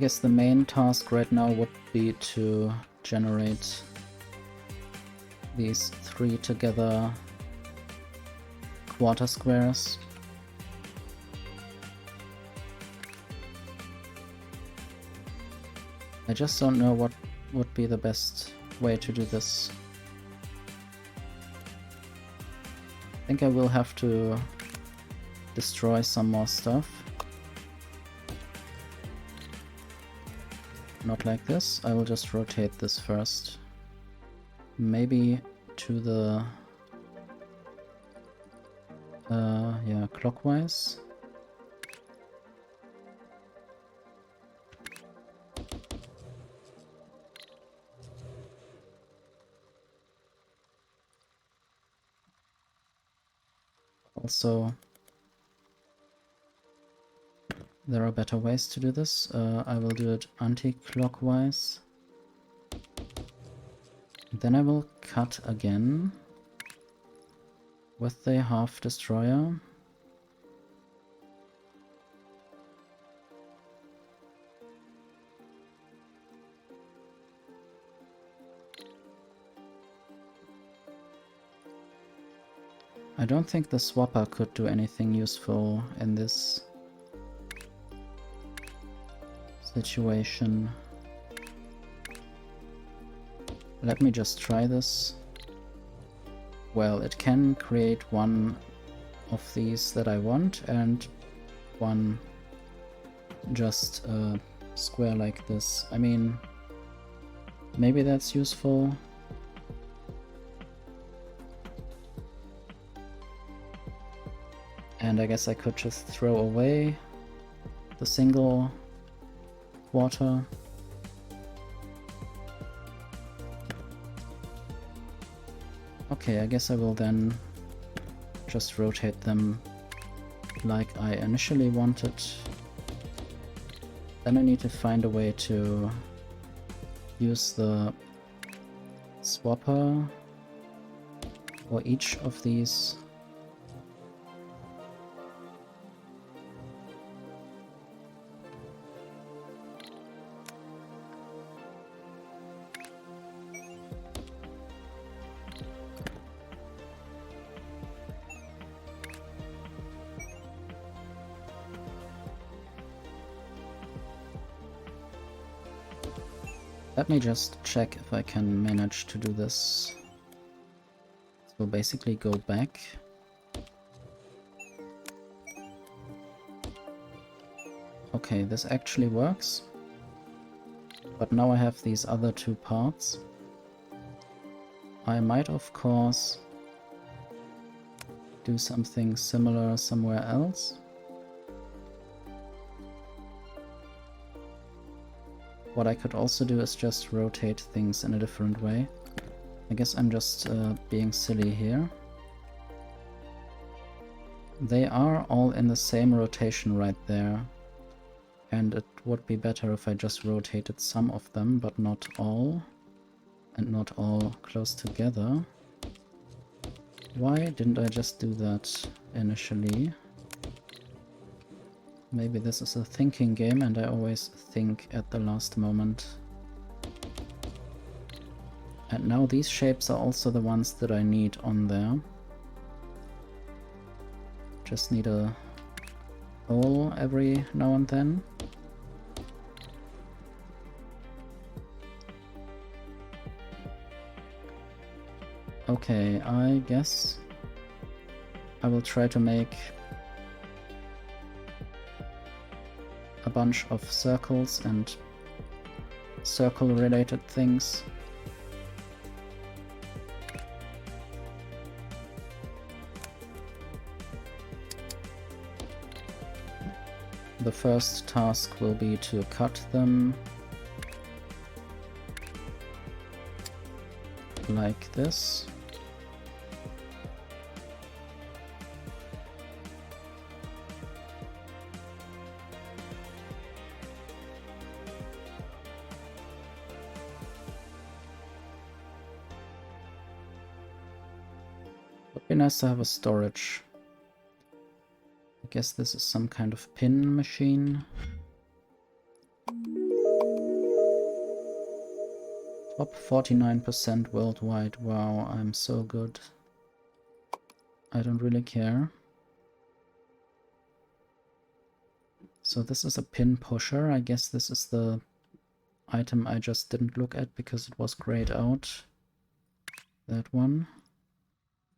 guess the main task right now would be to generate these 3 together quarter squares. I just don't know what would be the best way to do this. I think I will have to destroy some more stuff. Not like this. I will just rotate this first. Maybe to the yeah, clockwise. Also, there are better ways to do this. I will do it anti-clockwise. Then I will cut again with the half destroyer. I don't think the swapper could do anything useful in this situation. Let me just try this. Well, it can create one of these that I want and one just square like this. I mean, maybe that's useful. And I guess I could just throw away the single quarter. Okay, I guess I will then just rotate them like I initially wanted. Then I need to find a way to use the swapper for each of these. Let me just check if I can manage to do this. So basically go back. Okay, this actually works. But now I have these other 2 parts. I might, of course, do something similar somewhere else. What I could also do is just rotate things in a different way. I guess I'm just being silly here. They are all in the same rotation right there. And it would be better if I just rotated some of them, but not all. And not all close together. Why didn't I just do that initially? Maybe this is a thinking game and I always think at the last moment. And now these shapes are also the ones that I need on there. Just need a hole every now and then. Okay, I guess I will try to make a bunch of circles and circle-related things. The first task will be to cut them like this. Would be nice to have a storage. I guess this is some kind of pin machine. Top 49% worldwide. Wow, I'm so good. I don't really care. So this is a pin pusher. I guess this is the item I just didn't look at because it was grayed out. That one.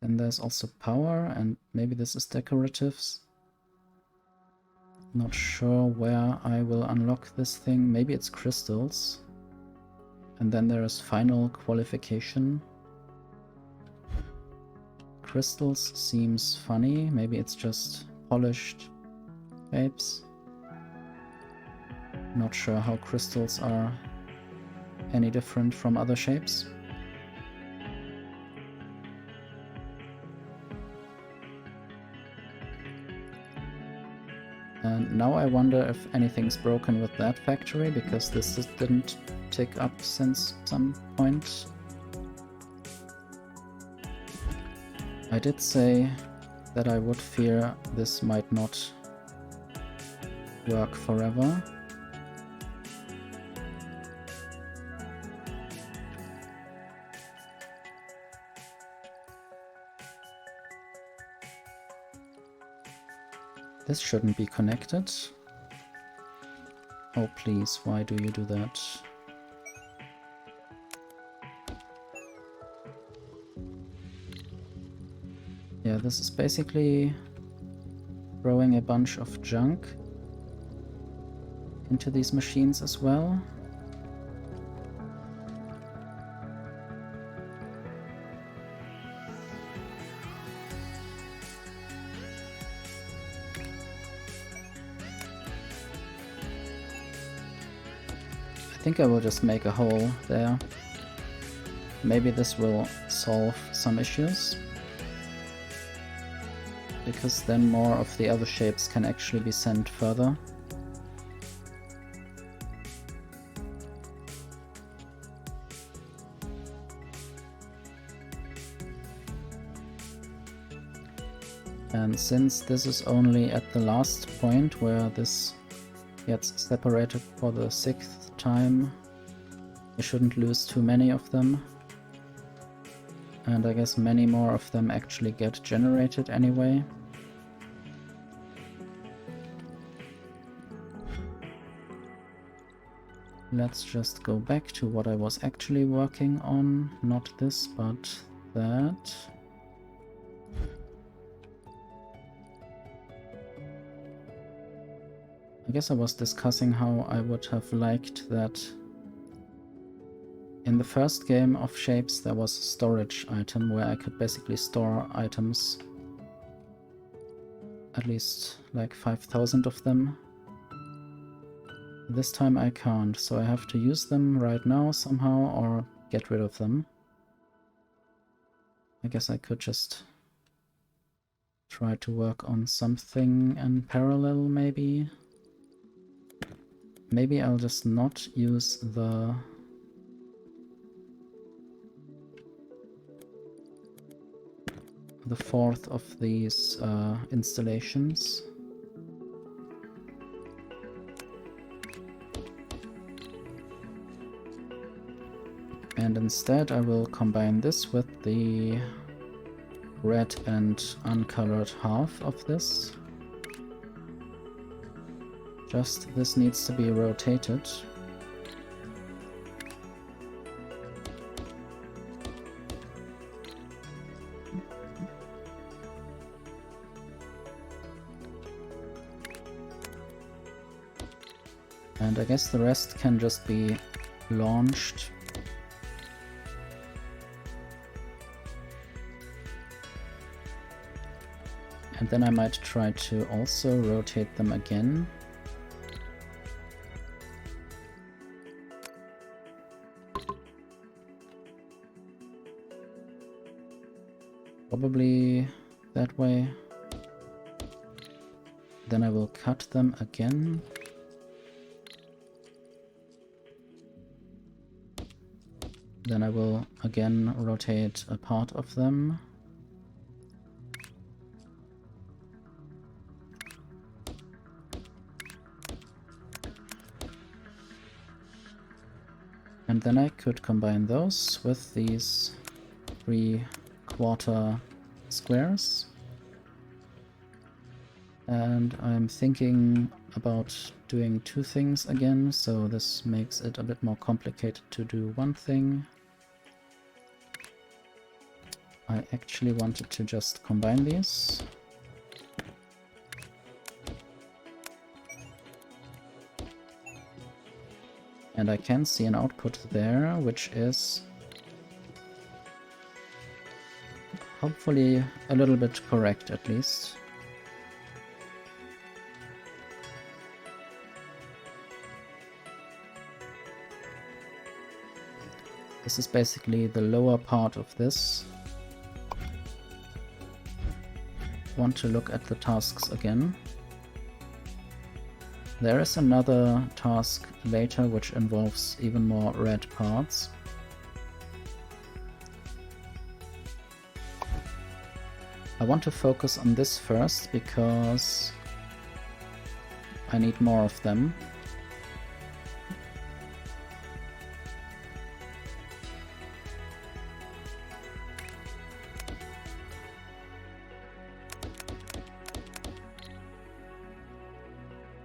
Then there's also power, and maybe this is decoratives. Not sure where I will unlock this thing. Maybe it's crystals. And then there is final qualification. Crystals seems funny. Maybe it's just polished shapes. Not sure how crystals are any different from other shapes. And now I wonder if anything's broken with that factory, because this didn't tick up since some point. I did say that I would fear this might not work forever. This shouldn't be connected. Oh please, why do you do that? Yeah, this is basically throwing a bunch of junk into these machines as well. I think I will just make a hole there. Maybe this will solve some issues, because then more of the other shapes can actually be sent further. And since this is only at the last point where this gets separated for the 6th time, I shouldn't lose too many of them. And I guess many more of them actually get generated anyway. Let's just go back to what I was actually working on. Not this, but that. I guess I was discussing how I would have liked that in the first game of Shapes there was a storage item where I could basically store items. At least like 5,000 of them. This time I can't, so I have to use them right now somehow or get rid of them. I guess I could just try to work on something in parallel maybe. Maybe I'll just not use the fourth of these installations. And instead I will combine this with the red and uncolored half of this. Just this needs to be rotated. And I guess the rest can just be launched. And then I might try to also rotate them again. Probably that way. Then I will cut them again. Then I will again rotate a part of them. And then I could combine those with these 3/4 squares. And I'm thinking about doing two things again, so this makes it a bit more complicated to do one thing. I actually wanted to just combine these. And I can see an output there, which is hopefully a little bit correct at least. This is basically the lower part of this. Want to look at the tasks again. There is another task later which involves even more red parts. I want to focus on this first because I need more of them.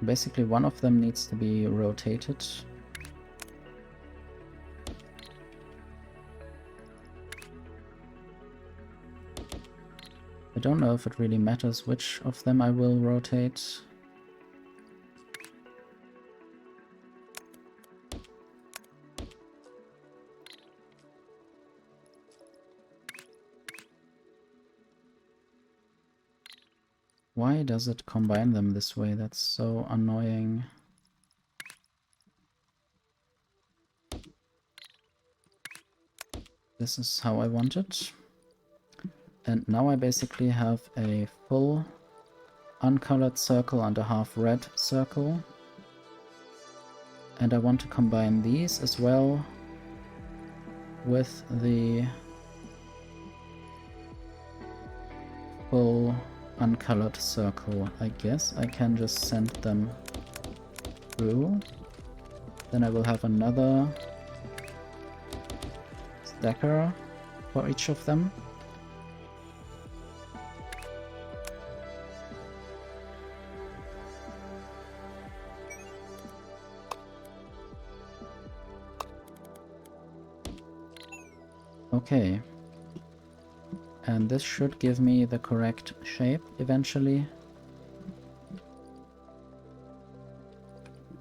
Basically, one of them needs to be rotated. I don't know if it really matters which of them I will rotate. Why does it combine them this way? That's so annoying. This is how I want it. And now I basically have a full uncolored circle and a half red circle. And I want to combine these as well with the full uncolored circle. I guess I can just send them through. Then I will have another stacker for each of them. Okay. And this should give me the correct shape eventually.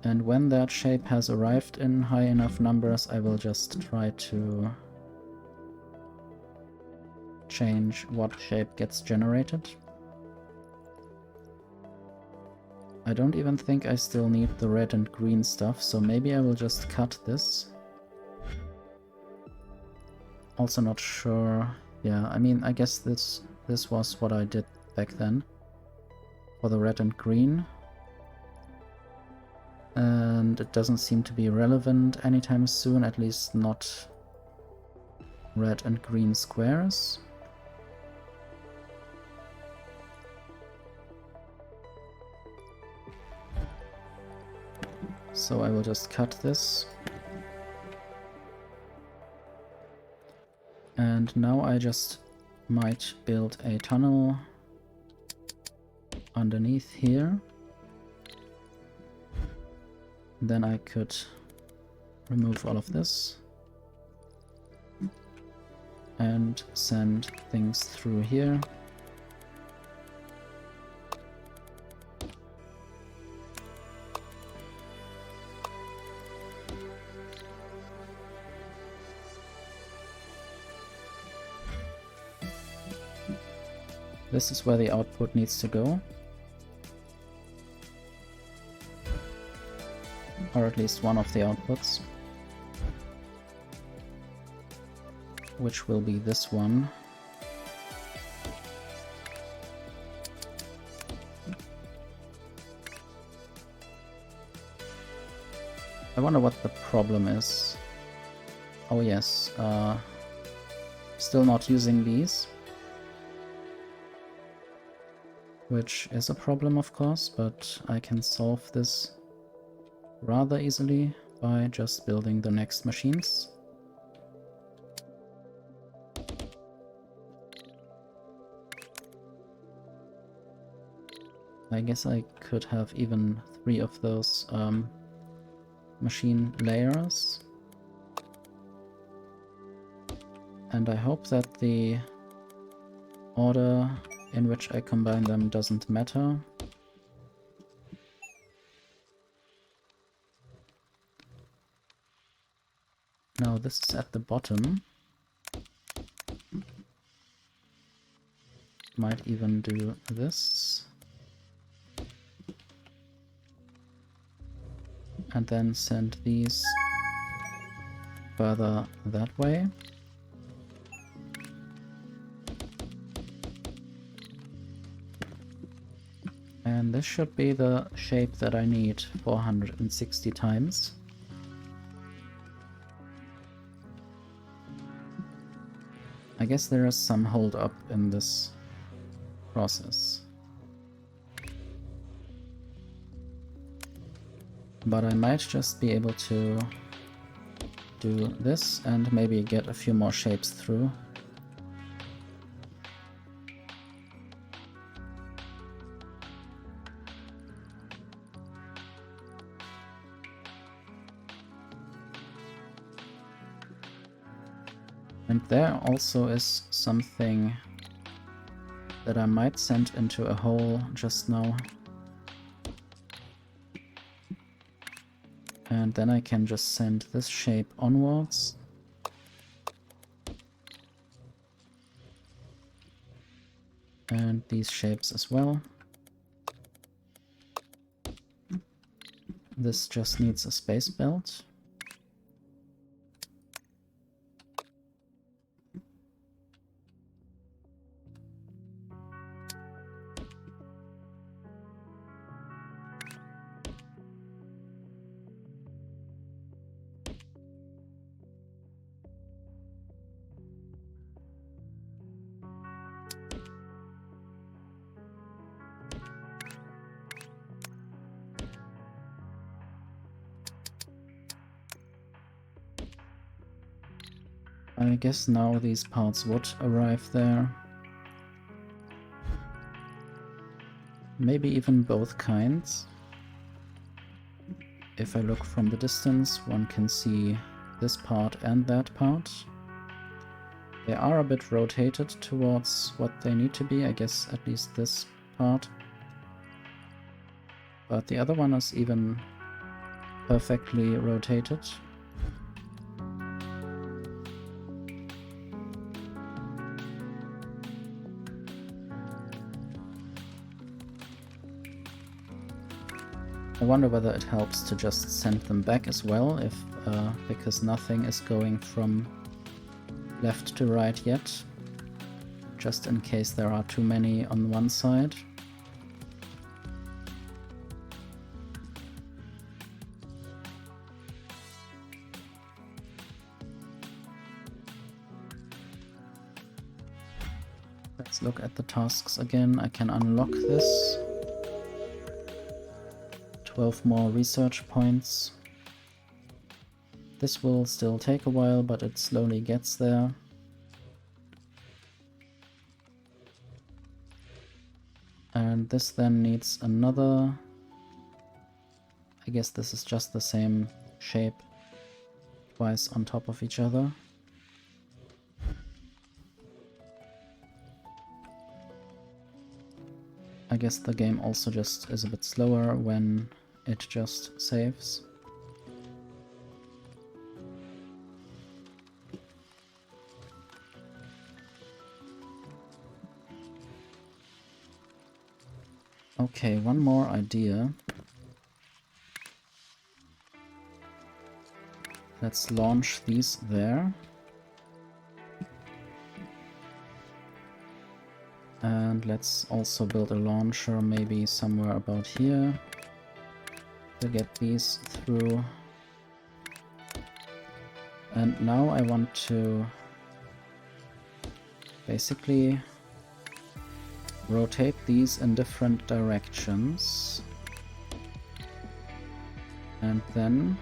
And when that shape has arrived in high enough numbers, I will just try to change what shape gets generated. I don't even think I still need the red and green stuff, so maybe I will just cut this. Also not sure. Yeah, I mean, I guess this was what I did back then for the red and green. And it doesn't seem to be relevant anytime soon, at least not red and green squares. So I will just cut this. And now I just might build a tunnel underneath here. Then I could remove all of this and send things through here. This is where the output needs to go. Or at least one of the outputs. Which will be this one. I wonder what the problem is. Oh yes, still not using these. Which is a problem, of course, but I can solve this rather easily. by just building the next machines. I guess I could have even 3 of those machine layers. And I hope that the order in which I combine them doesn't matter. Now this is at the bottom. Might even do this. And then send these further that way. And this should be the shape that I need 460 times. I guess there is some hold up in this process. But I might just be able to do this and maybe get a few more shapes through. And there also is something that I might send into a hole just now. And then I can just send this shape onwards. And these shapes as well. This just needs a space belt. I guess now these parts would arrive there. Maybe even both kinds. If I look from the distance, one can see this part and that part. They are a bit rotated towards what they need to be, I guess at least this part. But the other one is even perfectly rotated. I wonder whether it helps to just send them back as well, if because nothing is going from left to right yet, just in case there are too many on one side. Let's look at the tasks again. I can unlock this. 12 more research points. This will still take a while, but it slowly gets there. And this then needs another... I guess this is just the same shape twice on top of each other. I guess the game also just is a bit slower when it just saves. Okay, one more idea. Let's launch these there. And let's also build a launcher maybe somewhere about here to get these through. And now I want to basically rotate these in different directions. And then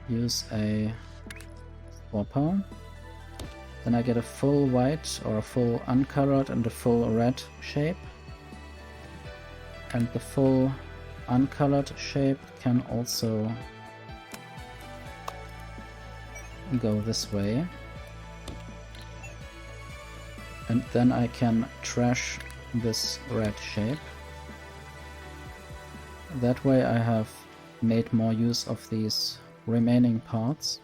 use a swapper. Then I get a full white or a full uncolored and a full red shape. And the full uncolored shape can also go this way. And then I can trash this red shape. That way I have made more use of these remaining parts.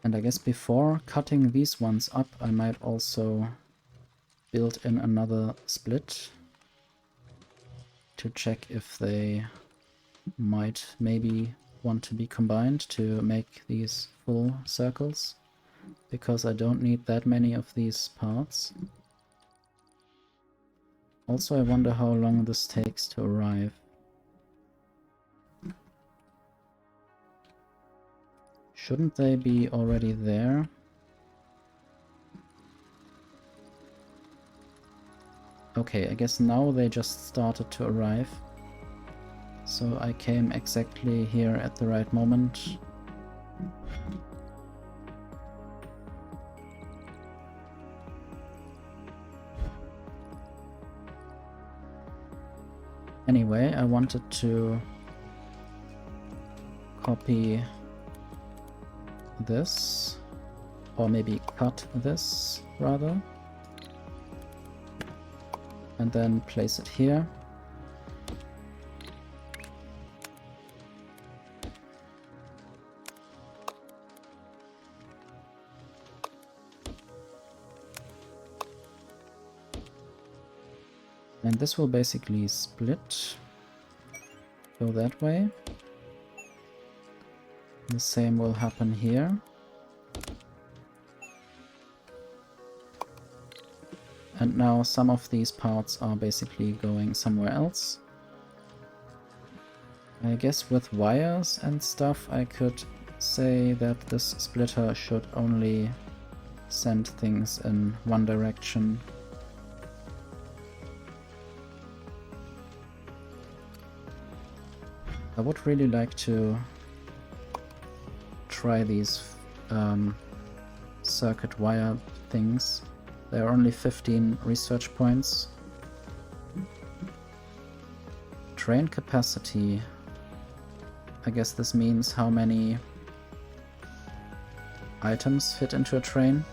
And I guess before cutting these ones up, I might also build in another split to check if they might maybe want to be combined to make these full circles, because I don't need that many of these parts. Also, I wonder how long this takes to arrive. Shouldn't they be already there? Okay, I guess now they just started to arrive. So I came exactly here at the right moment. Anyway, I wanted to copy this, or maybe cut this rather, and then place it here. And this will basically split, go that way. The same will happen here. And now some of these parts are basically going somewhere else. I guess with wires and stuff I could say that this splitter should only send things in one direction. I would really like to try these circuit wire things. There are only 15 research points. Train capacity. I guess this means how many items fit into a train.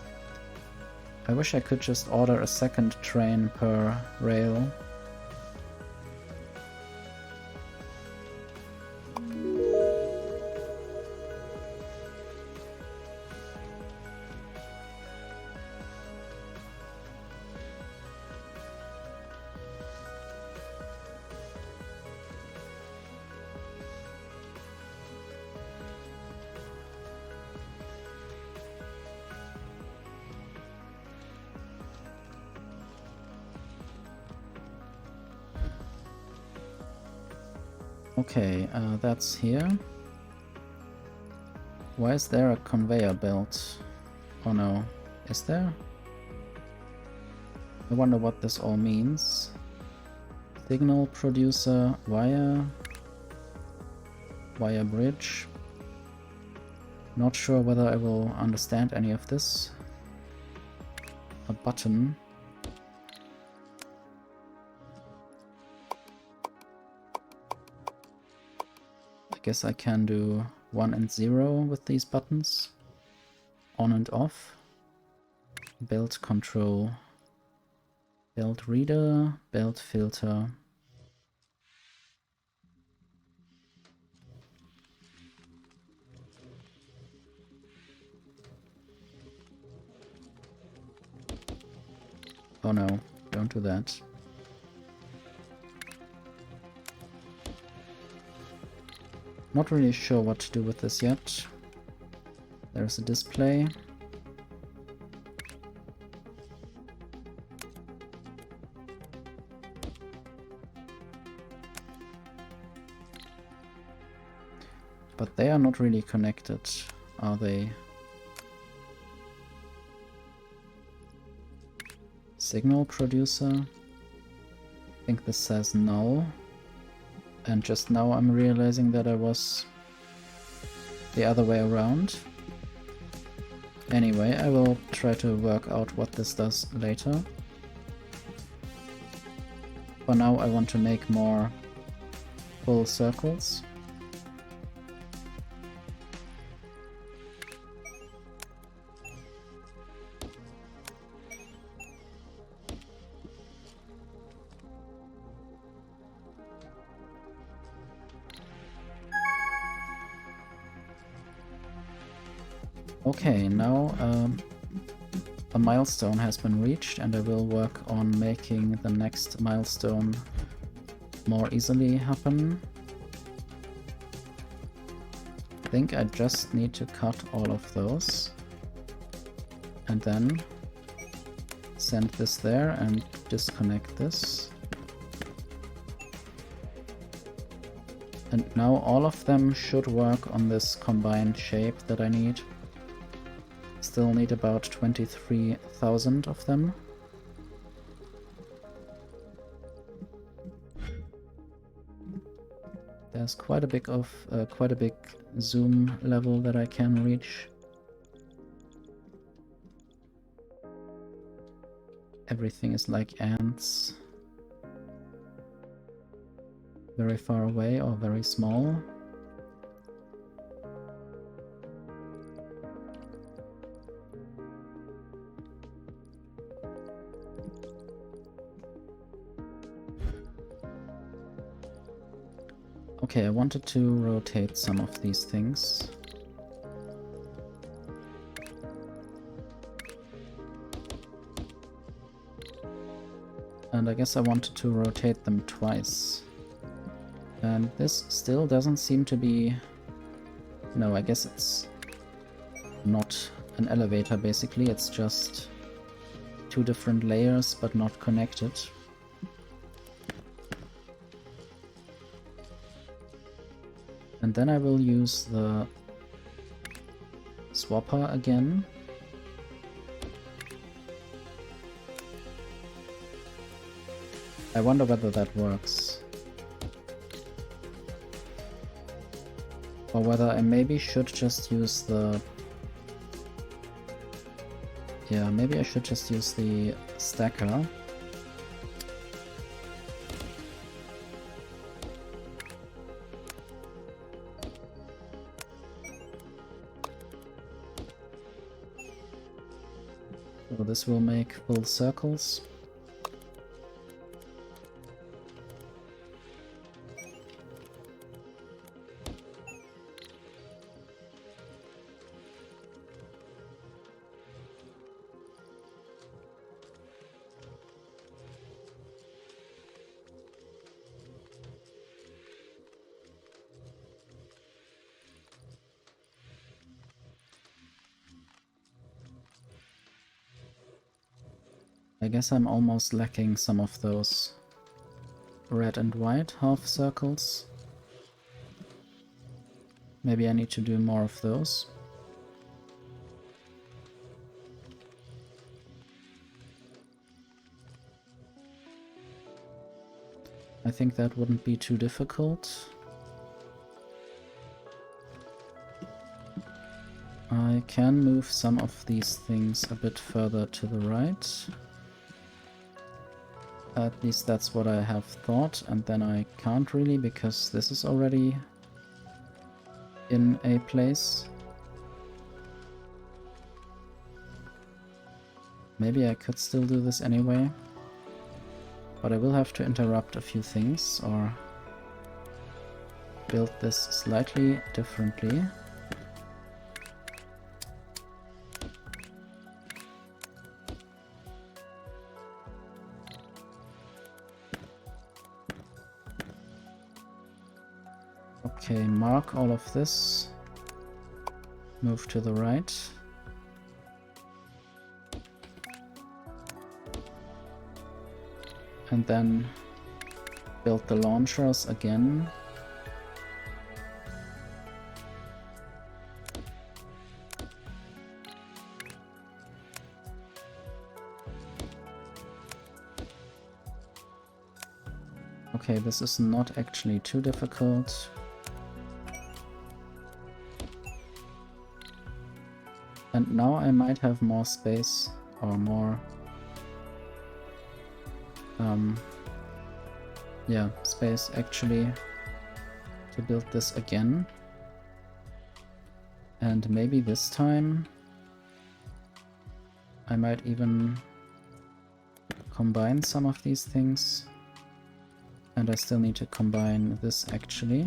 I wish I could just order a second train per rail. Okay, that's here. Why is there a conveyor belt? Oh no, is there? I wonder what this all means. Signal producer, wire bridge. Not sure whether I will understand any of this. A button. I guess I can do 1 and 0 with these buttons. On and off. Belt control. Belt reader, belt filter. Oh no, don't do that. Not really sure what to do with this yet. There's a display. But they are not really connected, are they? Signal producer? I think this says no. And just now I'm realizing that I was the other way around. Anyway, I will try to work out what this does later. For now I want to make more full circles. Okay, now a milestone has been reached and I will work on making the next milestone more easily happen. I think I just need to cut all of those and then send this there and disconnect this. And now all of them should work on this combined shape that I need. Still need about 23,000 of them. There's quite a big zoom level that I can reach. Everything is like ants. Very far away or very small. Okay, I wanted to rotate some of these things. And I guess I wanted to rotate them twice. And this still doesn't seem to be... No, I guess it's not an elevator basically, it's just two different layers but not connected. And then I will use the swapper again. I wonder whether that works. Or whether I maybe should just use the... Yeah, maybe I should just use the stacker. So this will make full circles. I guess I'm almost lacking some of those red and white half circles. Maybe I need to do more of those. I think that wouldn't be too difficult. I can move some of these things a bit further to the right. At least that's what I have thought, and then I can't really because this is already in a place. Maybe I could still do this anyway, but I will have to interrupt a few things or build this slightly differently. Okay, mark all of this, move to the right. And then build the launchers again. Okay, this is not actually too difficult. And now I might have more space or more yeah, space actually to build this again. And maybe this time I might even combine some of these things. And I still need to combine this actually.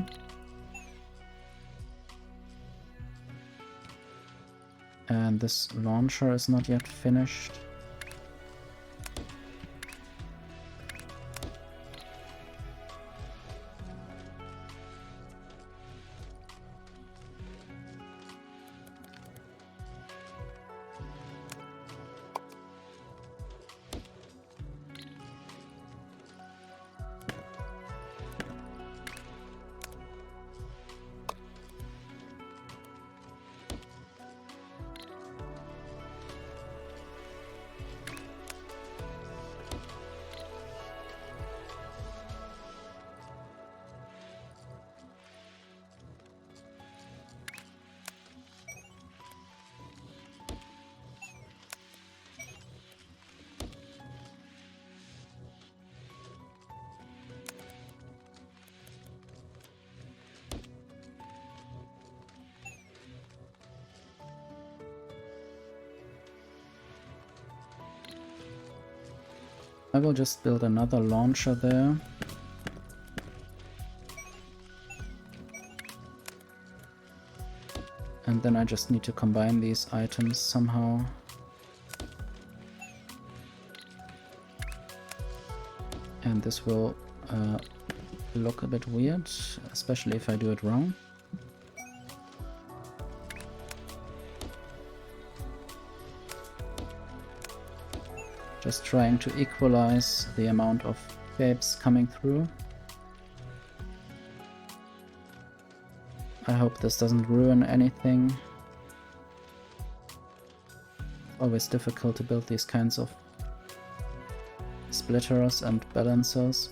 And this launcher is not yet finished. I will just build another launcher there. And then I just need to combine these items somehow. And this will look a bit weird, especially if I do it wrong. Just trying to equalize the amount of shapes coming through. I hope this doesn't ruin anything. Always difficult to build these kinds of splitters and balancers.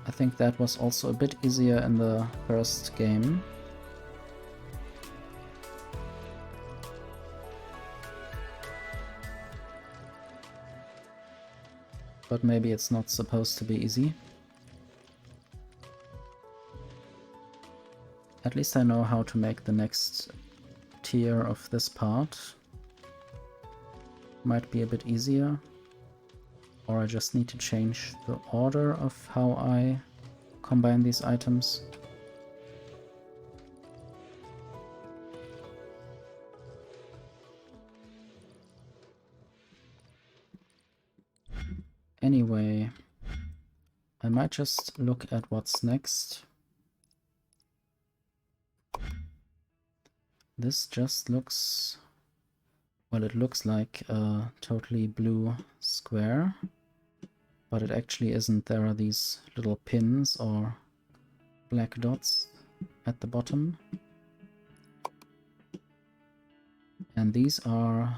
I think that was also a bit easier in the first game. But maybe it's not supposed to be easy. At least I know how to make the next tier of this part. Might be a bit easier. Or I just need to change the order of how I combine these items. Anyway, I might just look at what's next. This just looks... well, it looks like a totally blue square, but it actually isn't. There are these little pins or black dots at the bottom. And these are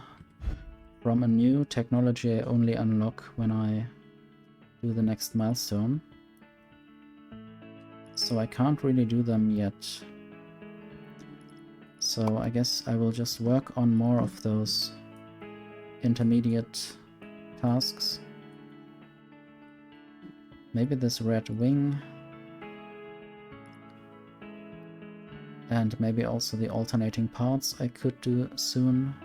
from a new technology I only unlock when I do the next milestone. So I can't really do them yet. So I guess I will just work on more of those intermediate tasks. Maybe this red wing. And maybe also the alternating parts I could do soon.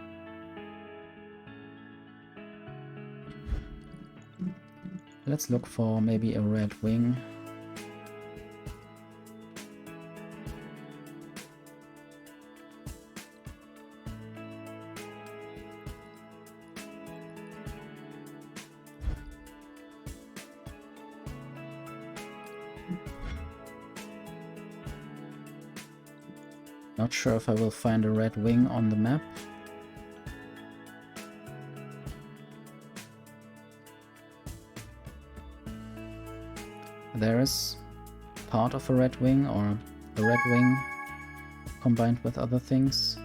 Let's look for maybe a red wing. Not sure if I will find a red wing on the map. There is part of a red wing, or a red wing combined with other things.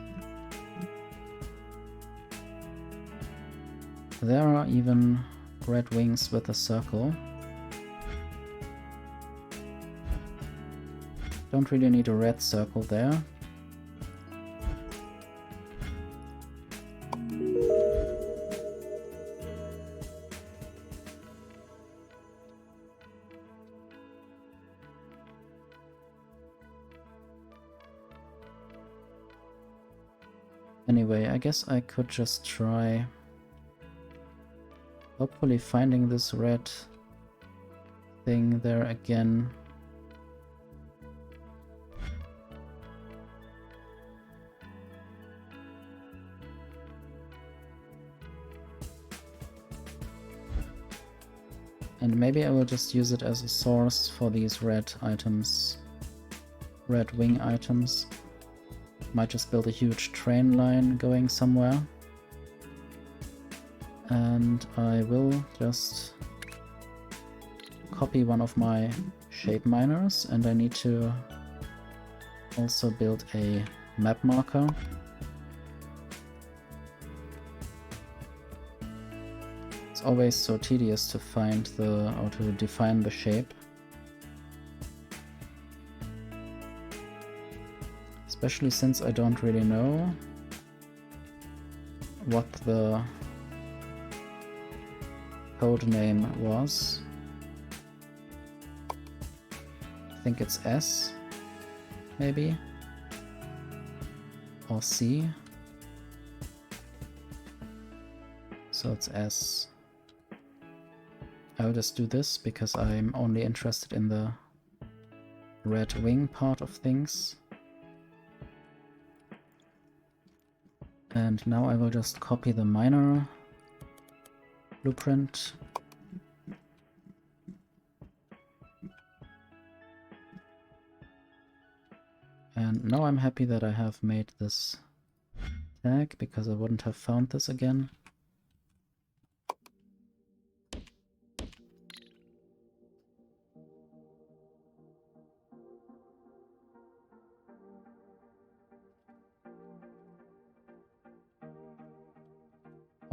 There are even red wings with a circle. Don't really need a red circle there. Anyway, I guess I could just try hopefully finding this red thing there again. And maybe I will just use it as a source for these red items, red wing items. Might just build a huge train line going somewhere. And I will just copy one of my shape miners, and I need to also build a map marker. It's always so tedious to find or to define the shape. Especially since I don't really know what the code name was. I think it's S, maybe, or C. So it's S. I'll just do this because I'm only interested in the red wing part of things. And now I will just copy the miner blueprint. And now I'm happy that I have made this tag, because I wouldn't have found this again.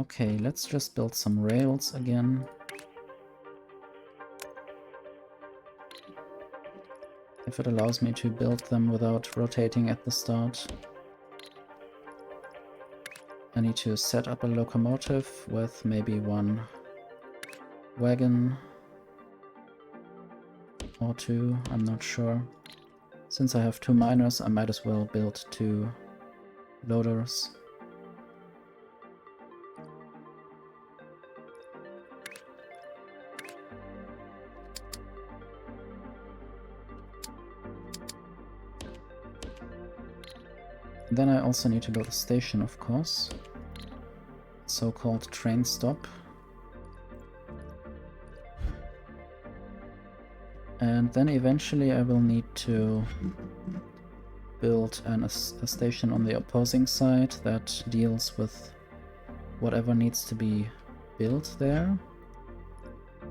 Okay, let's just build some rails again. If it allows me to build them without rotating at the start. I need to set up a locomotive with maybe one wagon or two, I'm not sure. Since I have two miners, I might as well build two loaders. Then I also need to build a station, of course. So-called train stop. And then eventually I will need to build a station on the opposing side that deals with whatever needs to be built there.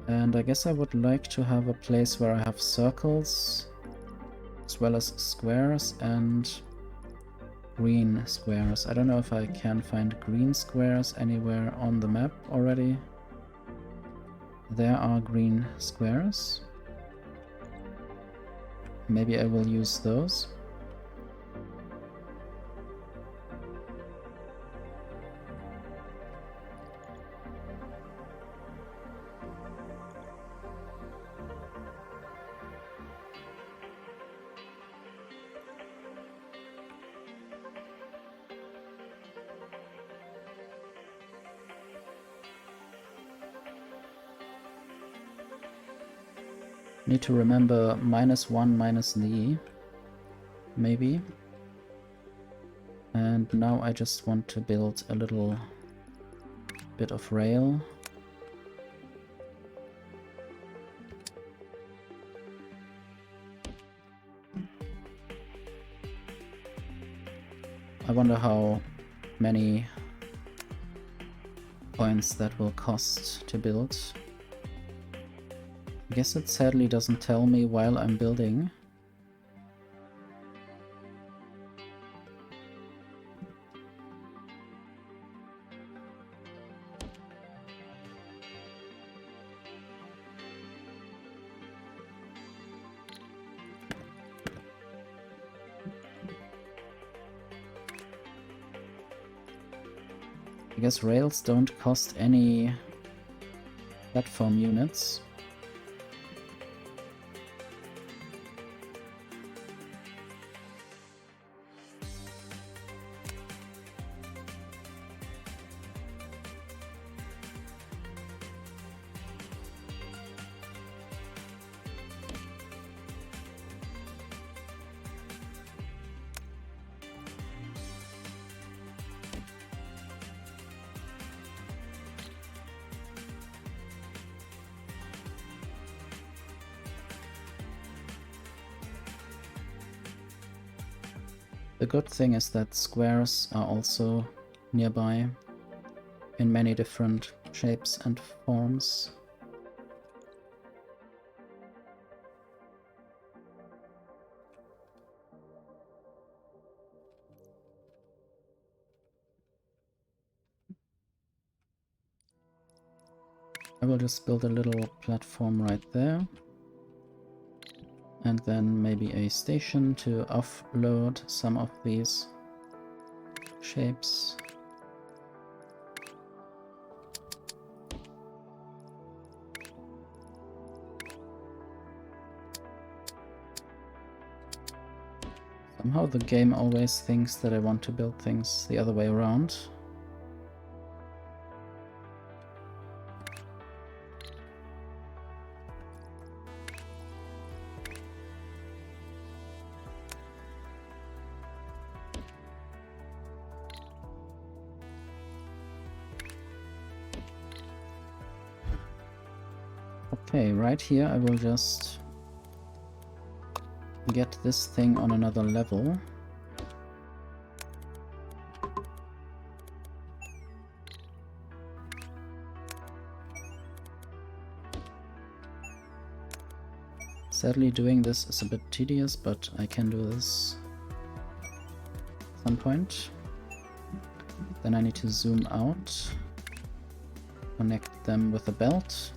And I guess I would like to have a place where I have circles, as well as squares and green squares. I don't know if I can find green squares anywhere on the map already. There are green squares. Maybe I will use those. Need to remember -1 minus the, maybe. And now I just want to build a little bit of rail. I wonder how many points that will cost to build. I guess it sadly doesn't tell me while I'm building. I guess rails don't cost any platform units. The good thing is that squares are also nearby in many different shapes and forms. I will just build a little platform right there. And then maybe a station to offload some of these shapes. Somehow the game always thinks that I want to build things the other way around. Okay, right here I will just get this thing on another level. Sadly, doing this is a bit tedious, but I can do this at some point. Then I need to zoom out, connect them with a belt.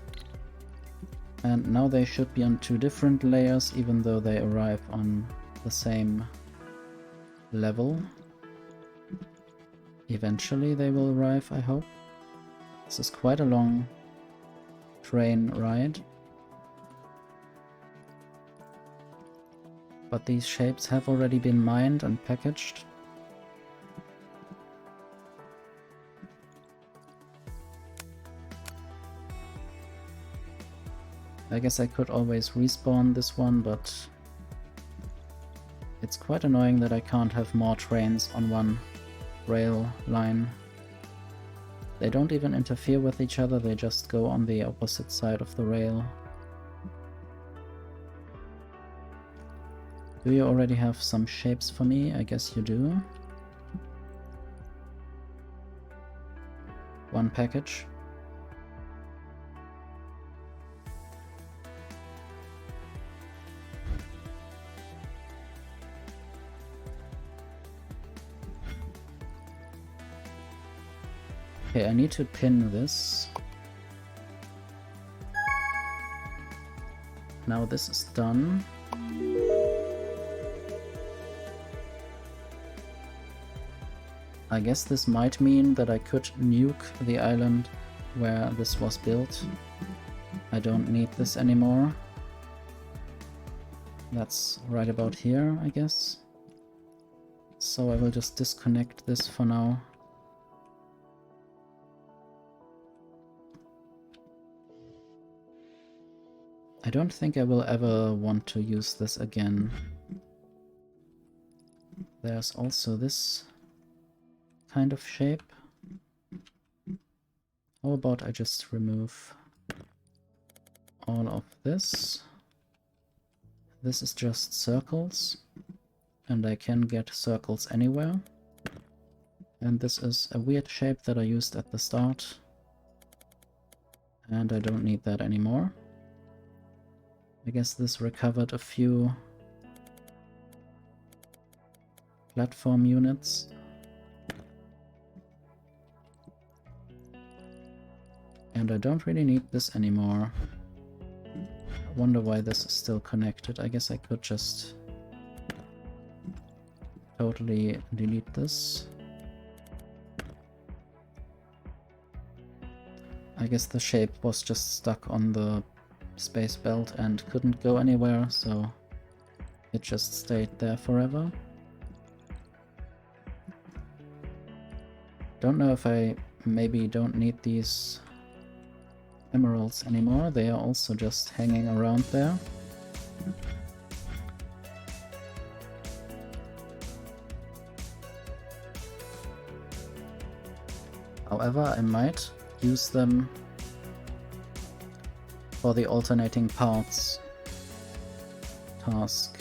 And now they should be on two different layers, even though they arrive on the same level. Eventually they will arrive, I hope. This is quite a long train ride. But these shapes have already been mined and packaged. I guess I could always respawn this one, but it's quite annoying that I can't have more trains on one rail line. They don't even interfere with each other, they just go on the opposite side of the rail. Do you already have some shapes for me? I guess you do. One package. Okay, I need to pin this. Now this is done. I guess this might mean that I could nuke the island where this was built. I don't need this anymore. That's right about here, I guess. So I will just disconnect this for now. I don't think I will ever want to use this again. There's also this kind of shape. How about I just remove all of this? This is just circles, and I can get circles anywhere. And this is a weird shape that I used at the start, and I don't need that anymore. I guess this recovered a few platform units. And I don't really need this anymore. I wonder why this is still connected. I guess I could just totally delete this. I guess the shape was just stuck on the space belt and couldn't go anywhere, so it just stayed there forever. Don't know if I maybe don't need these emeralds anymore. They are also just hanging around there. However, I might use them for the alternating paths task.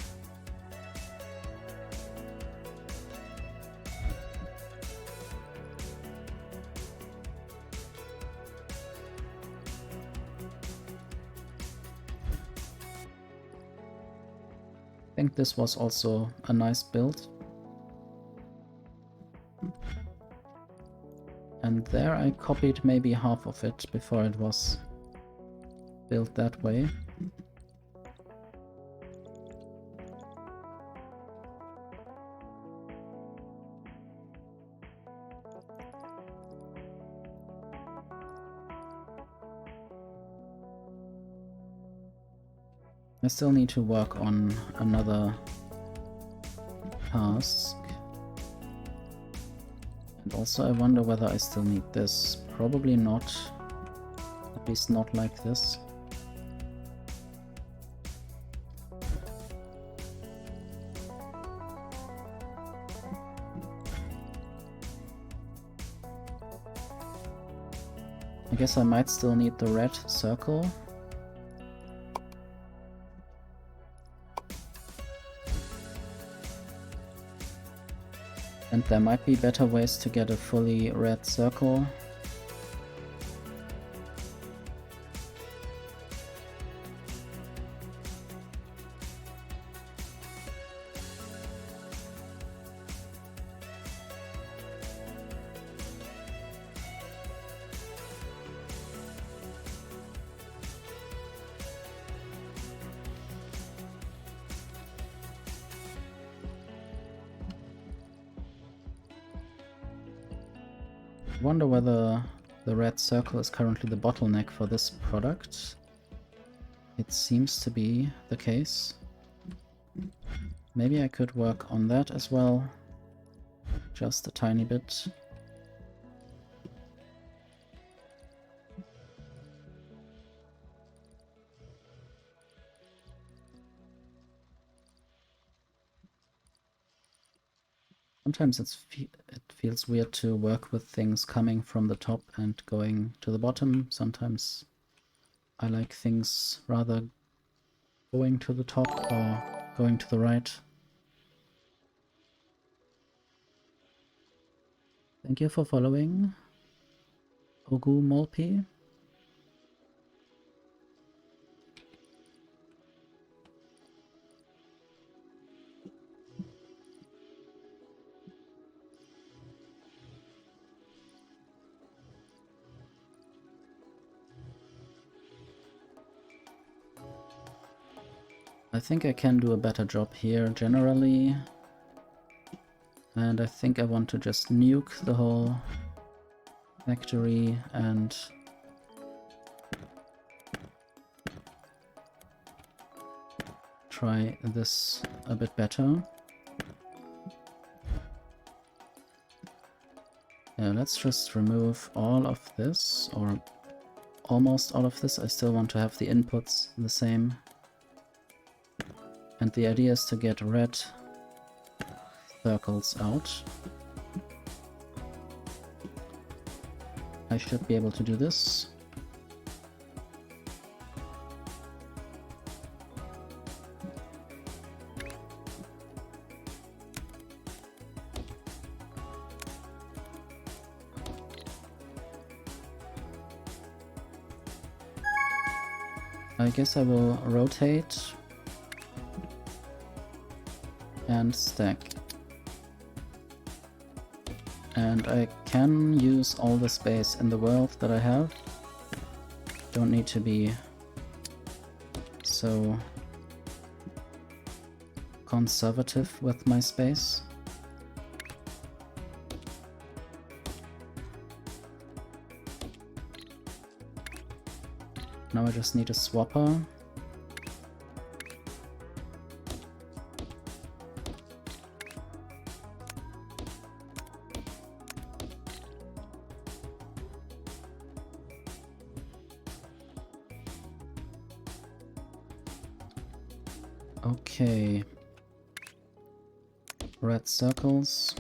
I think this was also a nice build. And there I copied maybe half of it before it was built that way. I still need to work on another task. And also I wonder whether I still need this. Probably not. At least not like this. I guess I might still need the red circle. And there might be better ways to get a fully red circle. Wonder whether the red circle is currently the bottleneck for this product. It seems to be the case. Maybe I could work on that as well, just a tiny bit. Sometimes it feels weird to work with things coming from the top and going to the bottom. Sometimes I like things rather going to the top or going to the right. Thank you for following, Ogu Molpi. I think I can do a better job here generally. And I think I want to just nuke the whole factory and try this a bit better. Yeah, let's just remove all of this, or almost all of this. I still want to have the inputs the same. And the idea is to get red circles out. I should be able to do this. I guess I will rotate and stack. And I can use all the space in the world that I have. Don't need to be so conservative with my space. Now I just need a swapper. Okay. Red circles.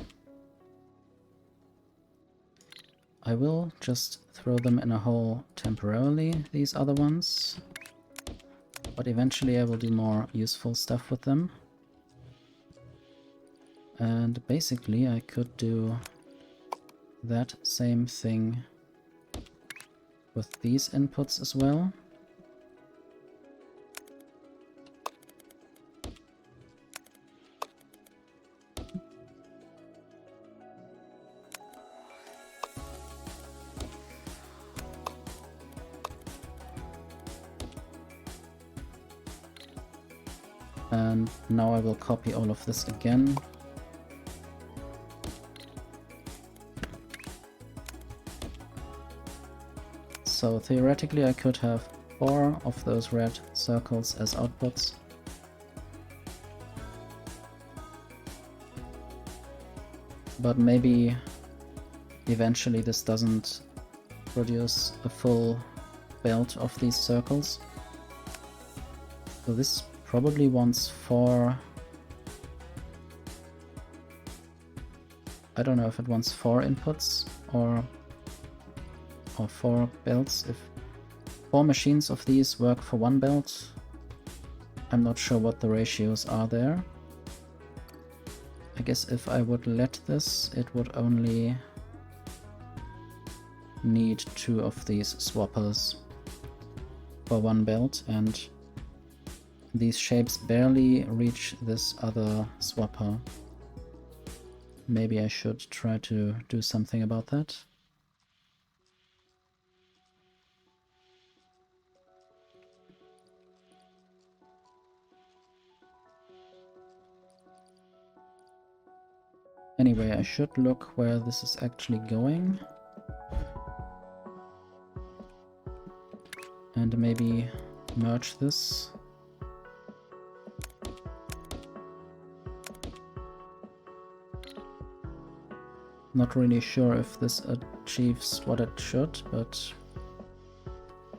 I will just throw them in a hole temporarily, these other ones. But eventually I will do more useful stuff with them. And basically I could do that same thing with these inputs as well. And now I will copy all of this again. So theoretically I could have 4 of those red circles as outputs. But maybe eventually this doesn't produce a full belt of these circles. So this probably wants 4... I don't know if it wants 4 inputs or 4 belts. If 4 machines of these work for 1 belt, I'm not sure what the ratios are there. I guess if I would let this, it would only need 2 of these swappers for 1 belt, and these shapes barely reach this other swapper. Maybe I should try to do something about that. Anyway, I should look where this is actually going. And maybe merge this. Not really sure if this achieves what it should, but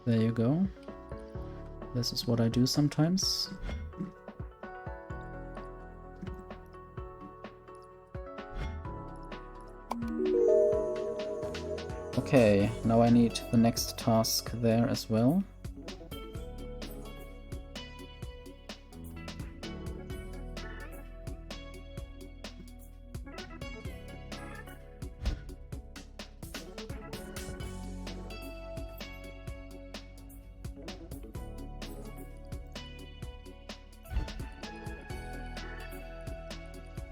there you go. This is what I do sometimes. Okay, now I need the next task there as well.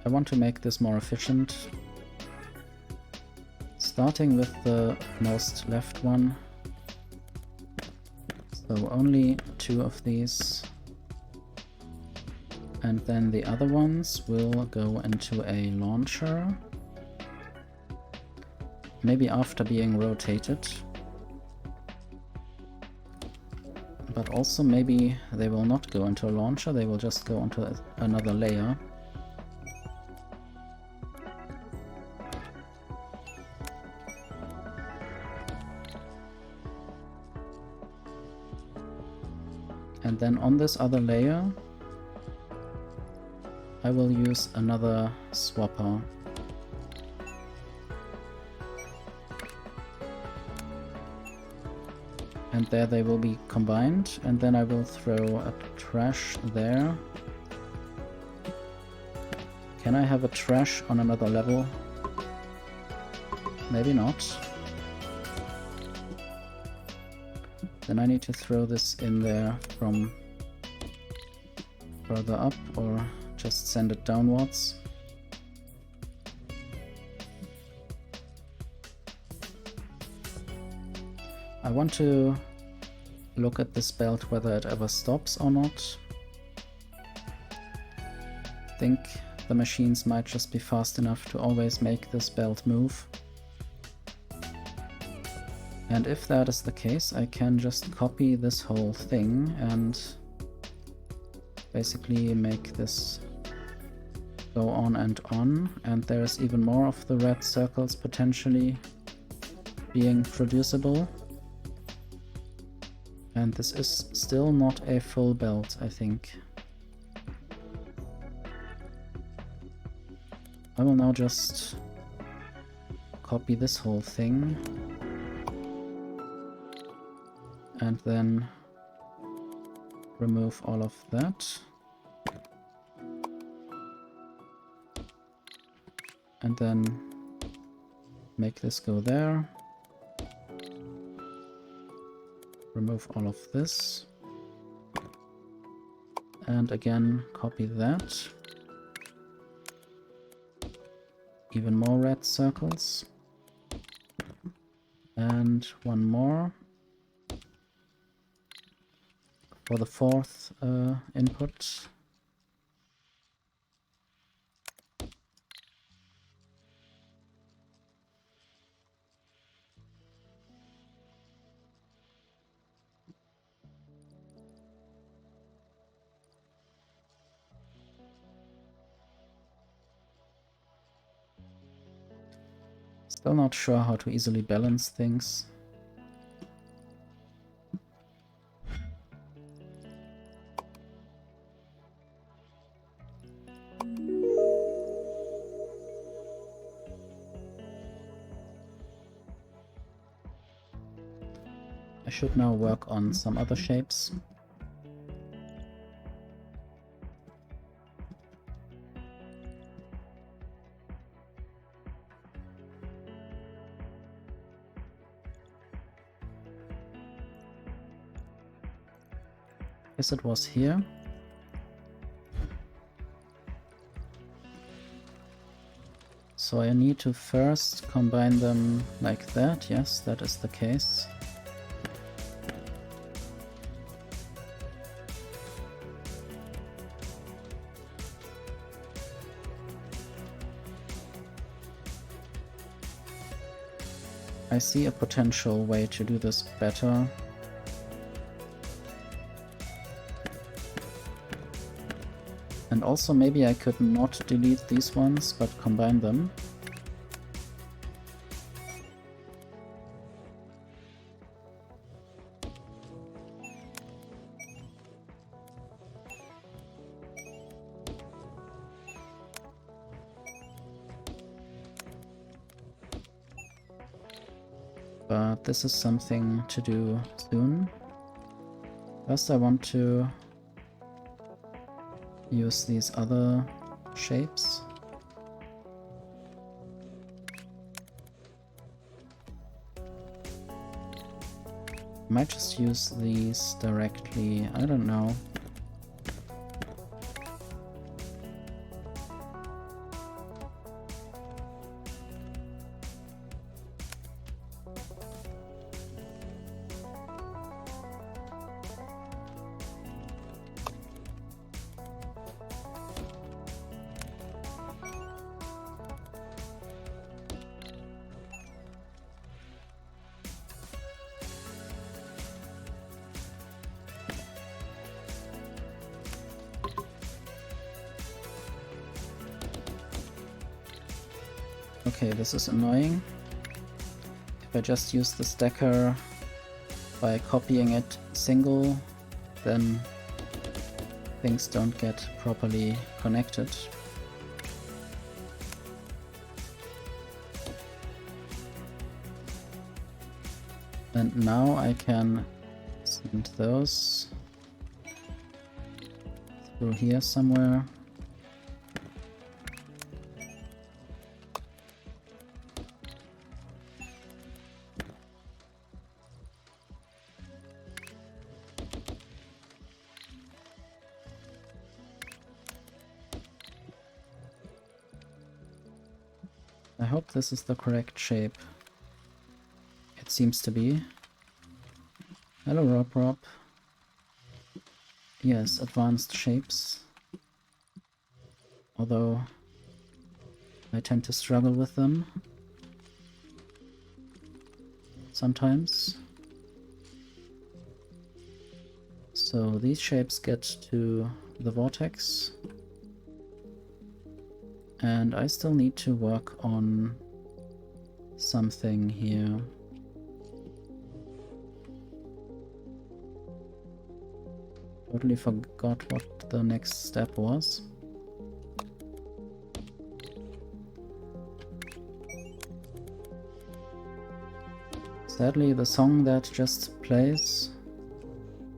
I want to make this more efficient. Starting with the most left one. So only 2 of these. And then the other ones will go into a launcher. Maybe after being rotated. But also maybe they will not go into a launcher, they will just go into another layer. And then on this other layer, I will use another swapper. And there they will be combined, and then I will throw a trash there. Can I have a trash on another level? Maybe not. Then I need to throw this in there from further up, or just send it downwards. I want to look at this belt whether it ever stops or not. I think the machines might just be fast enough to always make this belt move. And if that is the case, I can just copy this whole thing and basically make this go on, and there's even more of the red circles potentially being producible. And this is still not a full belt, I think. I will now just copy this whole thing and then remove all of that. And then make this go there. Remove all of this. And again, copy that. Even more red circles. And one more. For the fourth input. Still not sure how to easily balance things. I should now work on some other shapes. Guess it was here. So I need to first combine them like that. Yes, that is the case. I see a potential way to do this better. And also maybe I could not delete these ones, but combine them. But this is something to do soon. First I want to use these other shapes. Might just use these directly, I don't know. Okay, this is annoying. If I just use the stacker by copying it single, then things don't get properly connected. And now I can send those through here somewhere. I hope this is the correct shape. It seems to be. Hello, Rob. Yes, advanced shapes. Although I tend to struggle with them. sometimes. So these shapes get to the vortex. And I still need to work on something here. Totally forgot what the next step was. Sadly, the song that just plays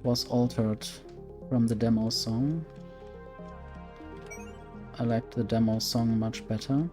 was altered from the demo song. I liked the demo song much better.